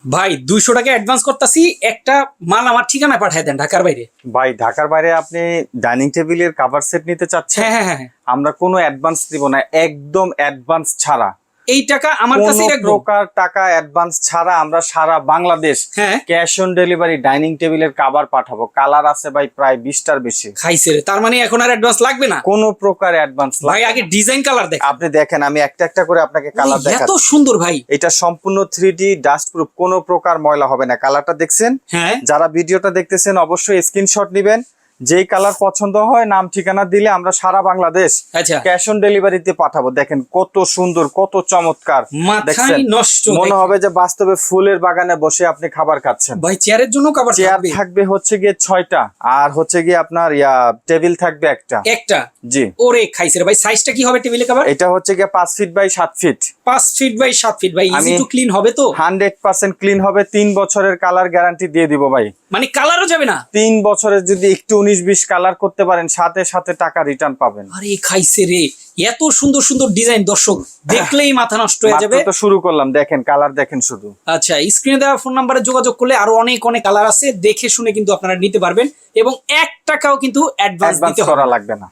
ভাই 200 টাকা অ্যাডভান্স করতেছি, একটা মাল আমার ঠিকানায় পাঠিয়ে দেন ঢাকার বাইরে। ভাই ঢাকার বাইরে আপনি ডাইনিং টেবিলের কভার সেট নিতে চাচ্ছেন? হ্যাঁ হ্যাঁ হ্যাঁ হ্যাঁ। আমরা কোনো অ্যাডভান্স দিব না, একদম অ্যাডভান্স ছাড়া। এই টাকা আমার কাছেই কোনো রাখবো। প্রকার টাকা অ্যাডভান্স ছাড়া আমরা সারা বাংলাদেশ হ্যাঁ ক্যাশ অন ডেলিভারি ডাইনিং টেবিলের কভার পাঠাবো। কালার আছে ভাই প্রায় 20টার বেশি। খাইছে রে, তার মানে এখন আর অ্যাডভান্স লাগবে না। কোনো প্রকার অ্যাডভান্স ভাই আগে ডিজাইন কালার দেখ। আপনি দেখেন, আমি একটা একটা করে আপনাকে কালার এত দেখাচ্ছি। সুন্দর ভাই। এটা সম্পূর্ণ 3D ডাস্ট প্রুফ, কোনো প্রকার ময়লা হবে না। কালারটা দেখছেন? হ্যাঁ যারা ভিডিওটা দেখতেছেন অবশ্যই স্ক্রিনশট নেবেন। যেই কালার পছন্দ হয় নাম ঠিকানা দিলে আমরা সারা বাংলাদেশ আচ্ছা, ক্যাশ অন ডেলিভারিতে পাঠাবো। দেখেন কত সুন্দর, কত চমৎকার, মাথায় দেখছেন? নষ্ট। মনে হবে যে বাস্তবে ফুলের বাগানে বসে আপনি খাবার খাচ্ছেন। ভাই চেয়ারের জন্য কভার চেয়ার থাকবে থাকবে হচ্ছে গিয়ে 6টা, আর হচ্ছে গিয়ে আপনার টেবিল থাকবে একটা। একটা। জি, ওরে খাইছে রে ভাই, সাইজটা কি হবে টেবিলে কভার? এটা হচ্ছে গিয়ে 5 feet by 7 feet, 5 feet by 7 feet. ভাই ইজি আমি- টু ক্লিন হবে তো? 100% ক্লিন হবে। 3 বছরের কালার গ্যারান্টি দিয়ে দিব ভাই। মানে কালারও যাবে না? 3 বছরের যদি একটু 19-20 কালার করতে পারেন, সাথে সাথে টাকা রিটার্ন পাবেন। আরে খাইছে রে, এত সুন্দর সুন্দর ডিজাইন দর্শক দেখলেই মাথা নষ্ট হয়ে যাবে। মাত্র তো শুরু করলাম, দেখেন কালার দেখেন শুধু। আচ্ছা, স্ক্রিনে দেওয়া ফোন নাম্বারে যোগাযোগ করলে আরো অনেক অনেক কালার আছে, দেখে শুনে কিন্তু আপনারা নিতে পারবেন এবং 1 টাকাও কিন্তু অ্যাডভান্স অ্যাডভান্স দিতে হবে করা না। লাগবে না।